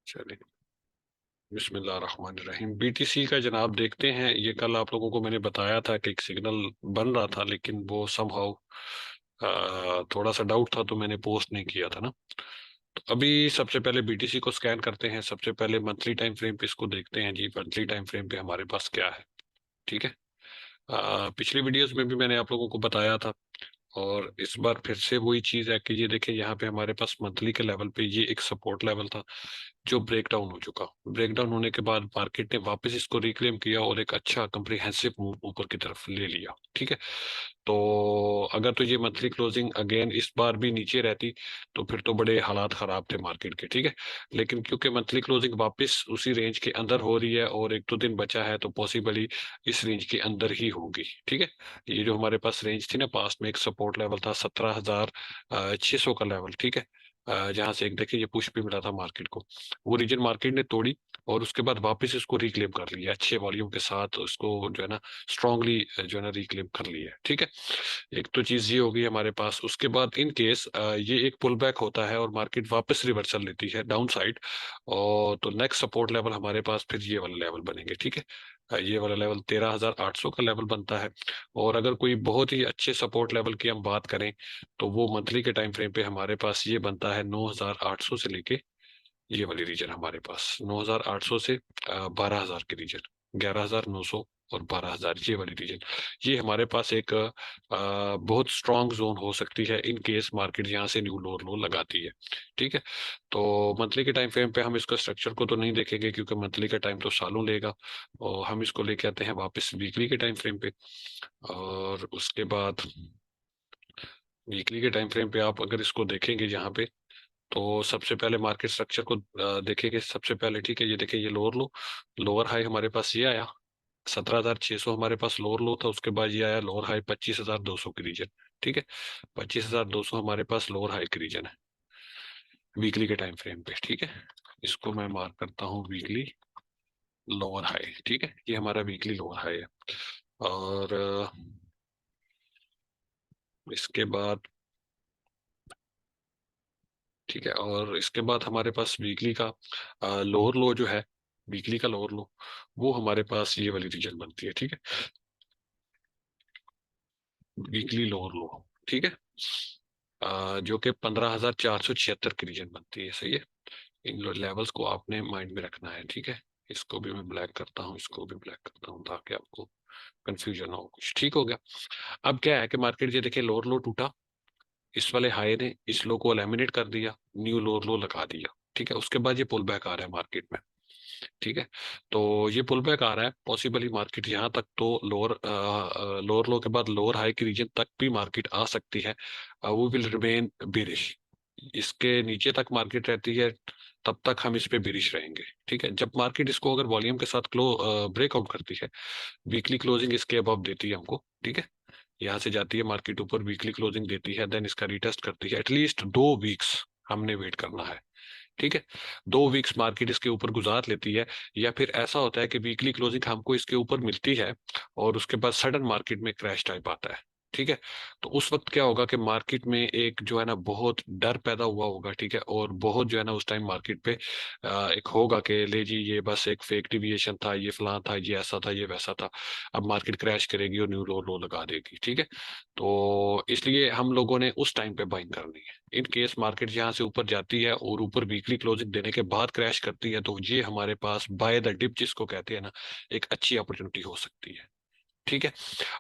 चलिए, बिस्मिल्लाहिर्रहमानिर्रहीम। बीटीसी का जनाब देखते हैं। ये कल आप लोगों को मैंने बताया था कि एक सिग्नल बन रहा था, लेकिन वो समहाउ थोड़ा सा डाउट था, तो मैंने पोस्ट नहीं किया था ना। तो अभी सबसे पहले बीटीसी को स्कैन करते हैं। सबसे पहले मंथली टाइम फ्रेम पे इसको देखते हैं जी। मंथली टाइम फ्रेम पे हमारे पास क्या है? ठीक है। पिछली वीडियोस में भी मैंने आप लोगों को बताया था, और इस बार फिर से वही चीज है कि ये देखें, यहाँ पे हमारे पास मंथली के लेवल पे ये एक सपोर्ट लेवल था जो ब्रेक डाउन हो चुका। ब्रेक डाउन होने के बाद मार्केट ने वापस इसको रिक्लेम किया और एक अच्छा कंप्रिहेंसिव मूव ऊपर की तरफ ले लिया। ठीक है। तो अगर तो ये मंथली क्लोजिंग अगेन इस बार भी नीचे रहती, तो फिर तो बड़े हालात खराब थे मार्केट के। ठीक है। लेकिन क्योंकि मंथली क्लोजिंग वापस उसी रेंज के अंदर हो रही है और एक दो दिन बचा है, तो पॉसिबली इस रेंज के अंदर ही होगी। ठीक है। ये जो हमारे पास रेंज थी ना, पास्ट में एक सपोर्ट लेवल था 17,600 का लेवल। ठीक है। जहां से एक देखिए ये पुश भी मिला था मार्केट को, वो रीजन मार्केट ने तोड़ी और उसके बाद वापस इसको रिक्लेम कर लिया अच्छे वॉल्यूम के साथ। उसको जो है ना स्ट्रांगली जो है ना रिक्लेम कर लिया है। ठीक है। एक तो चीज ये होगी हमारे पास। उसके बाद इन केस ये एक पुल बैक होता है और मार्केट वापस रिवर्सल लेती है डाउन साइड, और तो नेक्स्ट सपोर्ट लेवल हमारे पास फिर ये वाला लेवल बनेंगे। ठीक है। ये वाला लेवल 13,800 का लेवल बनता है। और अगर कोई बहुत ही अच्छे सपोर्ट लेवल की हम बात करें, तो वो मंथली के टाइम फ्रेम पे हमारे पास ये बनता है 9,800 से लेके ये वाली रीजन हमारे पास 9,800 से 12,000 के रीजन, 11,900 और 12,000 ये वाली रीजन। ये हमारे पास एक बहुत स्ट्रांग जोन हो सकती है इन केस मार्केट यहाँ से न्यू लोअर लो लगाती है। ठीक है। तो मंथली के टाइम फ्रेम पे हम इसका स्ट्रक्चर को तो नहीं देखेंगे, क्योंकि मंथली का टाइम तो सालों लेगा। और हम इसको लेके आते हैं वापस वीकली के टाइम फ्रेम पे। और उसके बाद वीकली के टाइम फ्रेम पे आप अगर इसको देखेंगे यहाँ पे, तो सबसे पहले मार्केट स्ट्रक्चर को देखेंगे सबसे पहले। ठीक है। ये देखिए, ये लोअर लो, लोअर हाई हमारे पास ये आया 17,600 हमारे पास लोअर लो था। उसके बाद ये आया लोअर हाई 25,200 की रीजन। ठीक है। 25,200 हमारे पास लोअर हाई की रीजन है वीकली के टाइम फ्रेम पे। ठीक है। इसको मैं मार्क करता हूँ वीकली लोअर हाई। ठीक है। ये हमारा वीकली लोअर हाई है। और इसके बाद ठीक है, और इसके बाद हमारे पास वीकली का लोअर लो जो है, वीकली का लोअर लो, वो हमारे पास ये वाली रीजन बनती है। ठीक है। वीकली लोअर लो। ठीक है। जो कि 15,476 की रीजन बनती है। सही है। इन लेवल्स को आपने माइंड में रखना है। ठीक है। इसको भी मैं ब्लैक करता हूँ, इसको भी ब्लैक करता हूँ, ताकि आपको कंफ्यूजन हो कुछ। ठीक हो गया। अब क्या है कि मार्केट ये देखिए, लोअर लो टूटा, इस वाले हाई ने इस लो को एलिमिनेट कर दिया, न्यू लोअर लो लगा दिया। ठीक है। उसके बाद ये पुल बैक आ रहा है मार्केट में। ठीक है। तो ये पुल बैक आ रहा है, पॉसिबली मार्केट यहाँ तक तो लोअर लोअर लो के बाद लोअर हाई की रीजन तक भी मार्केट आ सकती है। वो विल रिमेन बेरिश। इसके नीचे तक मार्केट रहती है, तब तक हम इस पे बेरिश रहेंगे। ठीक है। जब मार्केट इसको अगर वॉल्यूम के साथ ब्रेकआउट करती है, वीकली क्लोजिंग इसके अबव देती है हमको। ठीक है। यहाँ से जाती है मार्केट ऊपर, वीकली क्लोजिंग देती है, देन इसका रिटेस्ट करती है। एटलीस्ट 2 वीक्स हमने वेट करना है। ठीक है। 2 वीक्स मार्केट इसके ऊपर गुजार लेती है, या फिर ऐसा होता है कि वीकली क्लोजिंग हमको इसके ऊपर मिलती है और उसके बाद सडन मार्केट में क्रैश टाइप आता है। ठीक है। तो उस वक्त क्या होगा कि मार्केट में एक जो है ना बहुत डर पैदा हुआ होगा। ठीक है। और बहुत जो है ना उस टाइम मार्केट पे एक होगा कि ले जी, ये बस एक फेक डिविएशन था, ये फलां था, ये ऐसा था, ये वैसा था। अब मार्केट क्रैश करेगी और न्यू लो लो लगा देगी। ठीक है। तो इसलिए हम लोगों ने उस टाइम पे बाइंग करनी है। इन केस मार्केट यहाँ से ऊपर जाती है और ऊपर वीकली क्लोजिंग देने के बाद क्रैश करती है, तो ये हमारे पास बाय द डिप जिसको कहते हैं ना, एक अच्छी अपॉर्चुनिटी हो सकती है। ठीक है।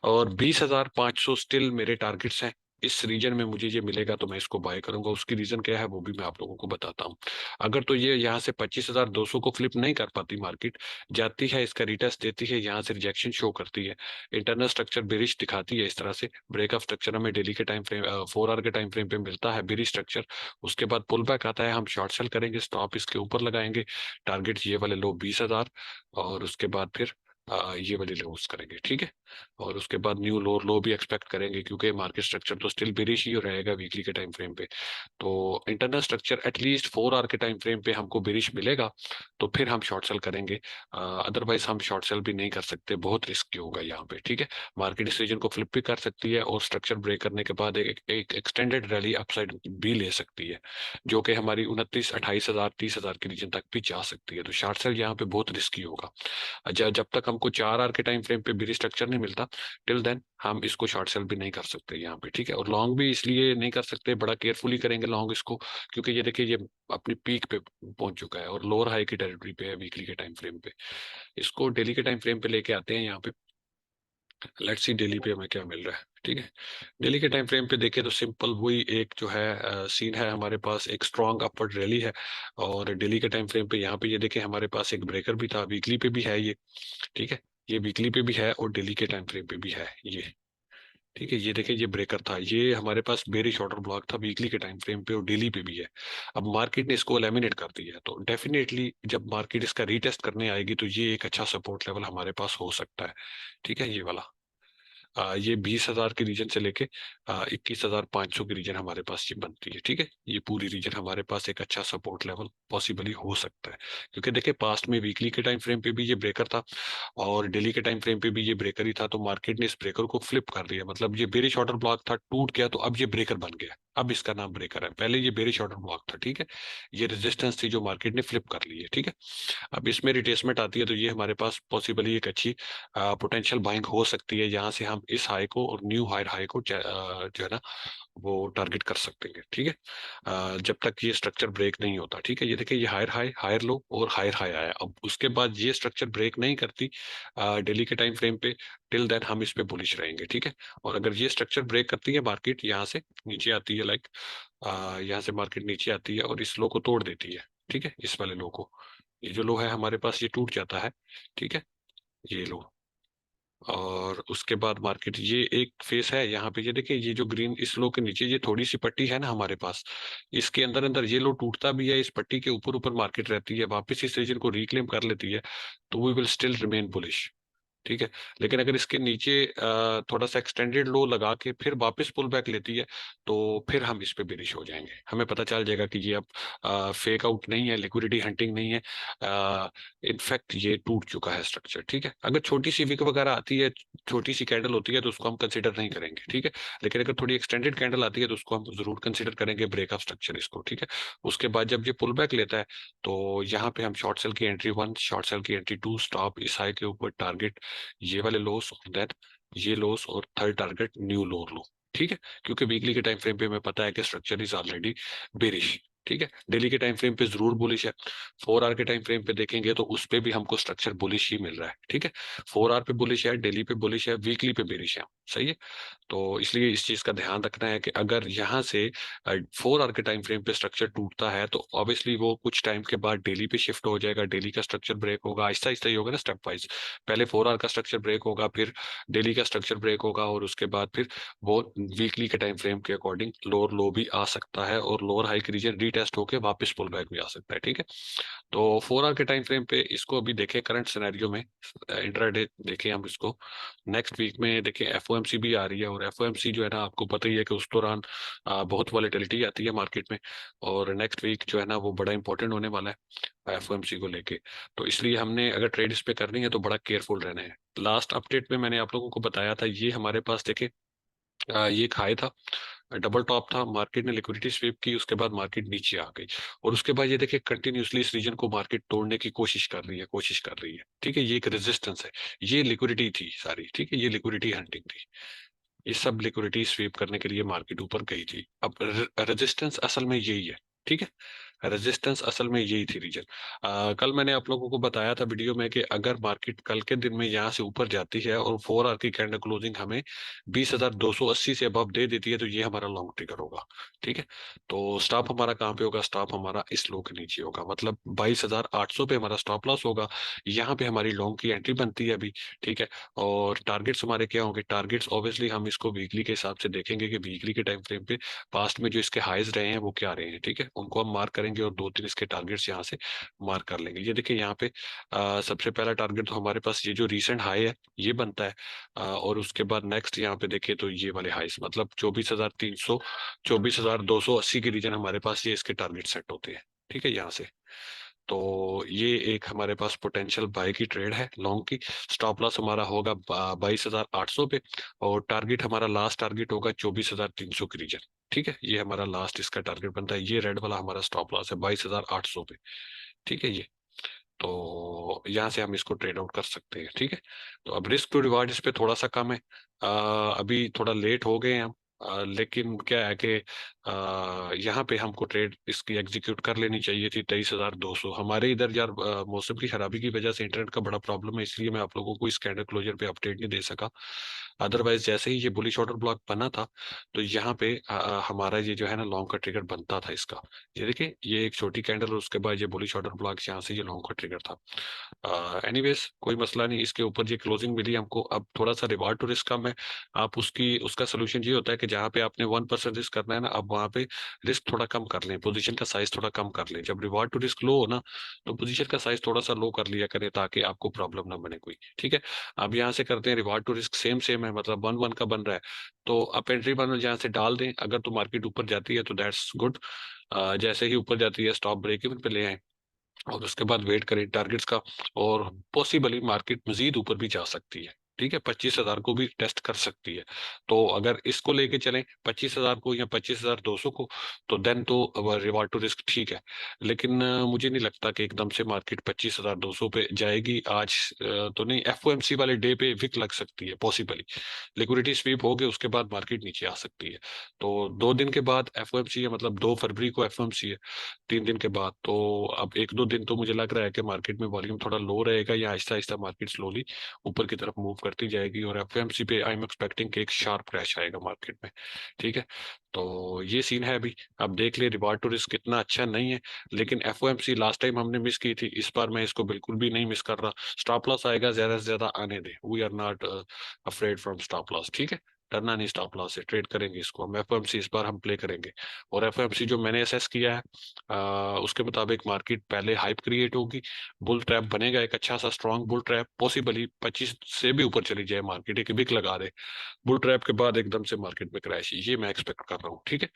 और 20,500 स्टिल मेरे टारगेट्स हैं। इस रीजन में मुझे ये मिलेगा तो मैं इसको बाय करूंगा। उसकी रीजन क्या है वो भी मैं आप लोगों को बताता हूँ। अगर तो ये यहाँ से 25,200 को फ्लिप नहीं कर पाती मार्केट, जाती है इसका रिटेस्ट देती है, यहाँ से रिजेक्शन शो करती है, इंटरनल स्ट्रक्चर बेरिश दिखाती है, इस तरह से ब्रेकअप स्ट्रक्चर हमें डेली के टाइम फ्रेम 4 आवर के टाइम फ्रेम पे मिलता है बेरिश स्ट्रक्चर। उसके बाद पुल बैक आता है, हम शॉर्ट सेल करेंगे, स्टॉप इसके ऊपर लगाएंगे, टारगेट ये वाले लो 20,000, और उसके बाद फिर ये वाली लोस करेंगे, ठीक है। और उसके बाद न्यू लोअर लो भी एक्सपेक्ट करेंगे, क्योंकि मार्केट स्ट्रक्चर तो स्टिल बेरिश ही रहेगा वीकली के टाइम फ्रेम पे। तो इंटरनल स्ट्रक्चर एटलीस्ट 4 आवर के टाइम फ्रेम पे हमको बेरिश मिलेगा तो फिर हम शॉर्ट सेल करेंगे। अदरवाइज हम शॉर्ट सेल भी नहीं कर सकते, बहुत रिस्की होगा यहाँ पे, ठीक है। मार्केट इस रीजन को फ्लिप भी कर सकती है और स्ट्रक्चर ब्रेक करने के बाद एक एक्सटेंडेड रैली अपसाइड भी ले सकती है, जो कि हमारी 29-28 हजार 30 हजार के रीजन तक भी जा सकती है। तो शॉर्ट सेल यहाँ पे बहुत रिस्की होगा। जब तक हमको 4 आवर के टाइम फ्रेम पे भी स्ट्रक्चर नहीं मिलता, टिल देन हम इसको शॉर्ट सेल भी नहीं कर सकते यहाँ पे, ठीक है। और लॉन्ग भी इसलिए नहीं कर सकते, बड़ा केयरफुली करेंगे लॉन्ग इसको, क्योंकि ये देखिए ये अपनी पीक पे पहुंच चुका है और लोअर हाई की टेरिटरी पे है वीकली के टाइम फ्रेम पे। इसको डेली के टाइम फ्रेम पे लेके आते हैं यहाँ पे। लेट्स सी डेली पे हमें क्या मिल रहा है, ठीक है। डेली के टाइम फ्रेम पे देखें तो सिंपल वही एक जो है सीन है, हमारे पास एक स्ट्रॉन्ग अपवर्ड रैली है। और डेली के टाइम फ्रेम पे यहाँ पे ये देखें हमारे पास एक ब्रेकर भी था, वीकली पे भी है ये, ठीक है। ये वीकली पे भी है और डेली के टाइम फ्रेम पे भी है ये, ठीक है। ये देखिए ये ब्रेकर था, ये हमारे पास बेरिश ऑर्डर ब्लॉक था वीकली के टाइम फ्रेम पे और डेली पे भी है। अब मार्केट ने इसको एलिमिनेट कर दिया है, तो डेफिनेटली जब मार्केट इसका रीटेस्ट करने आएगी तो ये एक अच्छा सपोर्ट लेवल हमारे पास हो सकता है, ठीक है। ये वाला ये 20 हजार के रीजन से लेके 21,500 की रीजन हमारे पास ये बनती है, ठीक है। ये पूरी रीजन हमारे पास एक अच्छा सपोर्ट लेवल पॉसिबली हो सकता है, क्योंकि देखिए पास्ट में वीकली के टाइम फ्रेम पे भी ये ब्रेकर था और डेली के टाइम फ्रेम पे भी ये ब्रेकर ही था। तो मार्केट ने इस ब्रेकर को फ्लिप कर दिया, मतलब ये बेरिश ऑर्डर ब्लॉक था, टूट गया, तो अब ये ब्रेकर बन गया। अब इसका नाम ब्रेकर है, पहले ये बेरिश ऑर्डर ब्लॉक था, ठीक है। ये रेजिस्टेंस थी जो मार्केट ने फ्लिप कर ली है, ठीक है। अब इसमें रिट्रेसमेंट आती है तो ये हमारे पास पॉसिबली एक अच्छी पोटेंशियल बाइंग हो सकती है, यहाँ से हम इस हाई को और न्यू हायर हाई को जो है ना वो टारगेट कर सकते हैं, ठीक है। जब तक ये स्ट्रक्चर ब्रेक नहीं होता, ठीक है। ये देखिए ये हायर हाई हायर लो और हायर हाई आया, अब उसके बाद ये स्ट्रक्चर ब्रेक नहीं करती डेली के टाइम फ्रेम पे, टिल देन हम इस पे बुलिश रहेंगे, ठीक है। और अगर ये स्ट्रक्चर ब्रेक करती है मार्केट, यहाँ से नीचे आती है लाइक यहाँ से मार्केट नीचे आती है और इस लो को तोड़ देती है, ठीक है। इस वाले लो को, ये जो लो है हमारे पास ये टूट जाता है, ठीक है। ये लो, और उसके बाद मार्केट ये एक फेस है यहाँ पे, ये देखिए ये जो ग्रीन इस लो के नीचे ये थोड़ी सी पट्टी है ना हमारे पास, इसके अंदर अंदर ये लो टूटता भी है, इस पट्टी के ऊपर ऊपर मार्केट रहती है, वापस इस रीजन को रिक्लेम कर लेती है, तो we will still remain bullish, ठीक है। लेकिन अगर इसके नीचे थोड़ा सा एक्सटेंडेड लो लगा के फिर वापस पुल बैक लेती है, तो फिर हम इस पे बेरिश हो जाएंगे। हमें पता चल जाएगा कि ये अब फेक आउट नहीं है, लिक्विडिटी हंटिंग नहीं है, इनफैक्ट ये टूट चुका है स्ट्रक्चर, ठीक है। अगर छोटी सी विक वगैरह आती है, छोटी सी कैंडल होती है, तो उसको हम कंसिडर नहीं करेंगे, ठीक है। लेकिन अगर थोड़ी एक्सटेंडेड कैंडल आती है तो उसको हम जरूर कंसिडर करेंगे ब्रेकअप स्ट्रक्चर इसको, ठीक है। उसके बाद जब ये पुल बैक लेता है तो यहाँ पे हम शॉर्ट सेल की एंट्री 1, शॉर्ट सेल की एंट्री 2, स्टॉप इस हाई के ऊपर, टारगेट ये वाले लोस और देन ये लोस, और थर्ड टारगेट न्यू लोअर लो, ठीक है। क्योंकि वीकली के टाइम फ्रेम पे हमें पता है कि स्ट्रक्चर इज ऑलरेडी बेरिश, ठीक है। डेली के टाइम फ्रेम पे जरूर बुलिश है, 4 आवर के टाइम फ्रेम पे देखेंगे तो उस पे भी हमको स्ट्रक्चर बुलिश ही मिल रहा है, ठीक है। 4 आवर पे बुलिश है, डेली पे बुलिश है, वीकली पे बेरिश है, सही है। तो इसलिए इस चीज का ध्यान रखना है कि अगर यहाँ से 4 आवर के टाइम फ्रेम पे स्ट्रक्चर टूटता है तो ऑब्वियसली वो कुछ टाइम के बाद डेली पे शिफ्ट हो जाएगा, डेली का स्ट्रक्चर ब्रेक होगा, आहिस्ता आहिस्ता ही होगा ना, स्टेप वाइज। पहले 4 आवर का स्ट्रक्चर ब्रेक होगा, फिर डेली का स्ट्रक्चर ब्रेक होगा, और उसके बाद फिर वो वीकली के टाइम फ्रेम के अकॉर्डिंग लोअर लो भी आ सकता है और लोअर हाई के रीजन रीटेस्ट होकर वापस पुल बैक भी आ सकता है, ठीक है। तो 4 आवर के टाइम फ्रेम पे इसको अभी देखें करंट सिनेरियो में, इंट्राडे देखें हम इसको। नेक्स्ट वीक में देखें एफओएमसी भी आ रही है, और एफओएमसी जो है ना आपको पता ही है कि उस दौरान बहुत वॉलेटिलिटी आती है मार्केट में, और नेक्स्ट वीक जो है ना वो बड़ा इंपॉर्टेंट होने वाला है एफओएमसी को लेके। तो इसलिए हमने अगर ट्रेड इस पे करनी है तो बड़ा केयरफुल रहना है। लास्ट अपडेट में मैंने आप लोगों को बताया था, ये हमारे पास देखे ये एक हाई था, डबल टॉप था, मार्केट ने लिक्विडिटी स्वीप की, उसके बाद मार्केट नीचे आ गई, और उसके बाद ये देखिए कंटिन्यूअसली इस रीजन को मार्केट तोड़ने की कोशिश कर रही है, ठीक है। ये एक रेजिस्टेंस है, ये लिक्विडिटी थी सारी, ठीक है। ये लिक्विडिटी हंटिंग थी, ये सब लिक्विडिटी स्वीप करने के लिए मार्केट ऊपर गई थी। अब रेजिस्टेंस असल में यही है, ठीक है। रेजिस्टेंस असल में यही थी रीजन। कल मैंने आप लोगों को बताया था वीडियो में कि अगर मार्केट कल के दिन में यहाँ से ऊपर जाती है और 4 आवर की कैंडल क्लोजिंग हमें 20,280 से अबव दे देती है तो ये हमारा लॉन्ग ट्रिगर होगा, ठीक है। तो स्टॉप हमारा कहाँ पे होगा, स्टॉप हमारा इस लो के नीचे होगा, मतलब 22,800 पे हमारा स्टॉप लॉस होगा। यहाँ पे हमारी लॉन्ग की एंट्री बनती है अभी, ठीक है। और टारगेट्स हमारे क्या होंगे, टारगेट्स ऑब्वियसली हम इसको वीकली के हिसाब से देखेंगे कि वीकली के टाइम फ्रेम पे पास्ट में जो इसके हाईज रहे हैं वो क्या रहे हैं, ठीक है। उनको हम मार्क करेंगे करेंगे और दो तीन इसके टारगेट्स यहाँ से मार्क कर लेंगे। ये देखिए यहाँ पे सबसे पहला टारगेट तो हमारे पास ये जो रीसेंट हाई है ये बनता है, और उसके बाद नेक्स्ट यहाँ पे देखिए तो ये वाले हाईस मतलब 24,300 24,280 के रीजन हमारे पास ये इसके टारगेट सेट होते हैं। ठीक है, यहाँ से तो ये एक हमारे पास पोटेंशियल बाय की ट्रेड है लॉन्ग की। स्टॉप लॉस हमारा होगा 22,800 पे, और टारगेट हमारा लास्ट टारगेट होगा 24,300 के रीजन। ठीक है, ये हमारा लास्ट इसका टारगेट बनता है। ये रेड वाला हमारा स्टॉप लॉस है 22,800 पे। ठीक है, ये तो यहाँ से हम इसको ट्रेड आउट कर सकते हैं। ठीक है, तो अब रिस्क टू रिवार्ड इस पे थोड़ा सा कम है। अभी थोड़ा लेट हो गए हैं हम, लेकिन क्या है कि यहाँ पे हमको ट्रेड इसकी एग्जीक्यूट कर लेनी चाहिए थी। 23,200 हमारे इधर यार मौसम की खराबी की वजह से इंटरनेट का बड़ा प्रॉब्लम है, इसलिए मैं आप लोगों को इस कैंडल क्लोजर पे अपडेट नहीं दे सका। अदरवाइज जैसे ही ये बुलिश ऑर्डर ब्लॉक बना था तो यहाँ पे हमारा ये जो है ना लॉन्ग का ट्रिगर बनता था इसका। ये देखिए ये एक छोटी कैंडल और उसके बाद ये बुलिश ऑर्डर ब्लॉक, यहाँ से ये लॉन्ग का ट्रिगर था। एनीवेज कोई मसला नहीं, इसके ऊपर ये क्लोजिंग मिली हमको। अब थोड़ा सा रिवार्ड टू रिस्क कम है। आप उसकी उसका सोल्यूशन ये होता है कि जहाँ पे आपने 1% रिस्क करना है ना, आप वहाँ पे रिस्क थोड़ा कम कर लें, पोजीशन का साइज थोड़ा कम कर लें। जब रिवार्ड टू रिस्क लो हो ना तो पोजीशन का साइज थोड़ा सा लो कर लिया करें ताकि आपको प्रॉब्लम ना बने कोई। ठीक है, अब यहाँ से करते हैं reward to risk same same है, मतलब 1-1 का बन रहा है। तो आप एंट्री बन जहाँ से डाल दें, अगर तो मार्केट ऊपर जाती है तो दैट्स गुड। जैसे ही ऊपर जाती है स्टॉप ब्रेक इवन पे ले आए और उसके बाद वेट करें टारगेट्स का, और पॉसिबली मार्केट मजीद ऊपर भी जा सकती है। ठीक है, 25,000 को भी टेस्ट कर सकती है। तो अगर इसको लेके चलें 25,000 को या 25,200 को, तो देन तो रिवार्ड टू रिस्क ठीक है। लेकिन मुझे नहीं लगता कि एकदम से मार्केट 25,200 पे जाएगी आज। तो नहीं, एफओएमसी वाले डे पे विक लग सकती है पॉसिबली, लिक्विडिटी स्वीप हो गए उसके बाद मार्केट नीचे आ सकती है। तो 2 दिन के बाद एफओएमसी है, मतलब 2 फरवरी को एफओएमसी है, 3 दिन के बाद। तो अब 1-2 दिन तो मुझे लग रहा है कि मार्केट में वॉल्यूम थोड़ा लो रहेगा, या आहिस्ता आहिस्ता मार्केट स्लोली ऊपर की तरफ मूव करती जाएगी, और एफएमसी पे आई एम एक्सपेक्टिंग कि एक शार्प क्रैश आएगा मार्केट में। ठीक है, तो ये सीन है अभी। अब देख ले रिवार्ड टू रिस्क कितना अच्छा नहीं है, लेकिन एफओएमसी लास्ट टाइम हमने मिस की थी, इस बार मैं इसको बिल्कुल भी नहीं मिस कर रहा। स्टॉप लॉस आएगा, ज्यादा से ज्यादा आने दे, we are not afraid from stop loss. ठीक है, डरना नहीं, स्टॉप लॉस से ट्रेड करेंगे इसको हम। एफओएमसी इस बार हम प्ले करेंगे, और एफओएमसी जो मैंने असेस किया है उसके मुताबिक मार्केट पहले हाइप क्रिएट होगी, बुल ट्रैप बनेगा एक अच्छा सा स्ट्रॉन्ग बुल ट्रैप, पॉसिबली 25 से भी ऊपर चली जाए मार्केट, एक बिक लगा दे बुल ट्रैप के बाद एकदम से मार्केट में क्रैश, ये मैं एक्सपेक्ट कर रहा हूँ। ठीक है,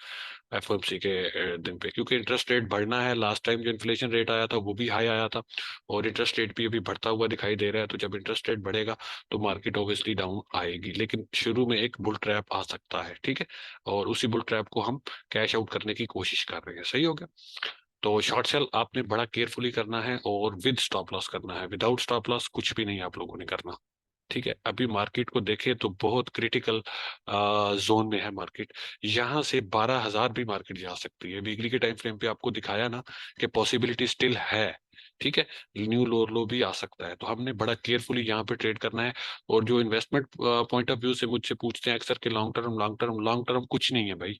एफओएमसी के दिन पे, क्योंकि इंटरेस्ट रेट बढ़ना है। लास्ट टाइम जो इन्फ्लेशन रेट आया था वो भी हाई आया था, और इंटरेस्ट रेट भी अभी बढ़ता हुआ दिखाई दे रहा है। तो जब इंटरेस्ट रेट बढ़ेगा तो मार्केट ऑब्वियसली डाउन आएगी, लेकिन शुरू में एक बुल ट्रैप आ सकता है। ठीक है, और उसी बुल ट्रैप को हम कैश आउट करने की कोशिश कर रहे हैं। सही हो गया। तो शॉर्ट सेल आपने बड़ा केयरफुली करना है और विद स्टॉप लॉस करना है, विदाउट स्टॉप लॉस कुछ भी नहीं आप लोगों ने करना। ठीक है, अभी मार्केट को देखें तो बहुत क्रिटिकल जोन में है मार्केट। यहाँ से 12,000 भी मार्केट जा सकती है। वीकली के टाइम फ्रेम पे आपको दिखाया ना कि पॉसिबिलिटी स्टिल है। ठीक है, न्यू लो लो भी आ सकता है, तो हमने बड़ा केयरफुली यहाँ पे ट्रेड करना है। और जो इन्वेस्टमेंट पॉइंट ऑफ व्यू से मुझसे पूछते हैं अक्सर कि long term long term long term, कुछ नहीं है भाई।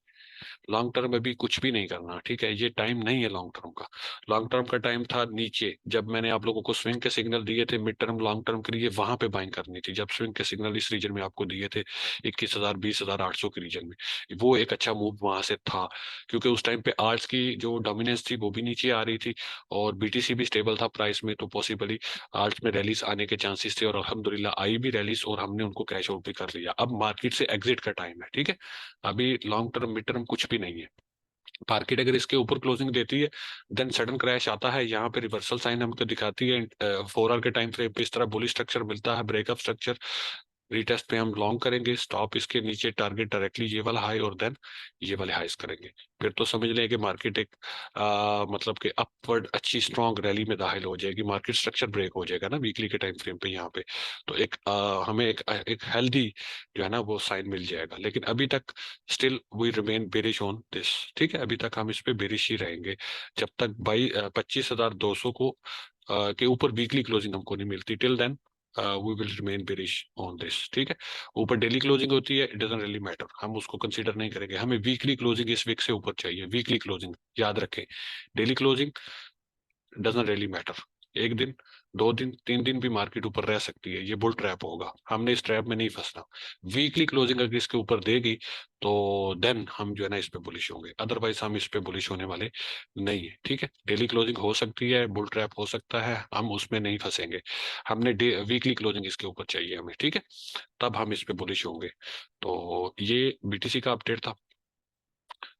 लॉन्ग टर्म में भी कुछ भी नहीं करना। ठीक है, ये टाइम नहीं है लॉन्ग टर्म का। लॉन्ग टर्म का टाइम था नीचे, जब मैंने आप लोगों को स्विंग के सिग्नल दिए थे मिड टर्म लॉन्ग टर्म के लिए, वहां पे बाइंग करनी थी। जब स्विंग के सिग्नल इस रीजन में आपको दिए थे 21,000 20,800 के रीजन में, वो एक अच्छा मूव वहां से था, क्योंकि उस टाइम पे आर्ट्स की जो डोमिनेंस थी वो भी नीचे आ रही थी, और बीटीसी भी स्टेबल था प्राइस में। तो पॉसिबली आर्ट्स में रैलीज आने के चांसेस थे, और अल्हम्दुलिल्लाह आई भी रैलीज, और हमने उनको कैश आउट भी कर लिया। अब मार्केट से एग्जिट का टाइम है। ठीक है, अभी लॉन्ग टर्म मिड टर्म कुछ भी नहीं है। मार्केट अगर इसके ऊपर क्लोजिंग देती है देन सडन क्रैश आता है, यहाँ पे रिवर्सल साइन हमको दिखाती है। 4 आवर के टाइम फ्रेम पे इस तरह बुलिश स्ट्रक्चर मिलता है, ब्रेकअप स्ट्रक्चर, रीटेस्ट पे हम लॉन्ग करेंगे, स्टॉप इसके नीचे, टारगेट डायरेक्टली ये वाला हाई, और देन ये वाले हाइस करेंगे। फिर तो समझ लें कि मार्केट एक मतलब कि अपवर्ड अच्छी स्ट्रॉन्ग रैली में दाखिल हो जाएगी। मार्केट स्ट्रक्चर ब्रेक हो जाएगा ना वीकली के टाइम फ्रेम पे यहाँ पे, तो एक हमें एक हेल्दी जो है ना वो साइन मिल जाएगा। लेकिन अभी तक still we remain bearish on this. ठीक है, अभी तक हम इस पे बेरिश ही रहेंगे जब तक 25,200 को के ऊपर वीकली क्लोजिंग हमको नहीं मिलती। Till then we will remain bearish on this. ठीक है, ऊपर डेली क्लोजिंग होती है, इट डजंट रियली मैटर, हम उसको कंसीडर नहीं करेंगे। हमें वीकली क्लोजिंग इस वीक से ऊपर चाहिए, वीकली क्लोजिंग याद रखें। Daily closing doesn't really matter. एक दिन, 2 दिन, 3 दिन भी मार्केट ऊपर रह सकती है, ये बुल ट्रैप होगा, हमने इस ट्रैप में नहीं फंसना। वीकली क्लोजिंग अगर इसके ऊपर देगी तो देन हम जो है ना इस पे बुलिश होंगे, अदरवाइज हम इस पे बुलिश होने वाले नहीं है। ठीक है, डेली क्लोजिंग हो सकती है, बुल ट्रैप हो सकता है, हम उसमें नहीं फंसेंगे। हमने वीकली क्लोजिंग इसके ऊपर चाहिए हमें, ठीक है, तब हम इस पे बुलिश होंगे। तो ये बीटीसी का अपडेट था।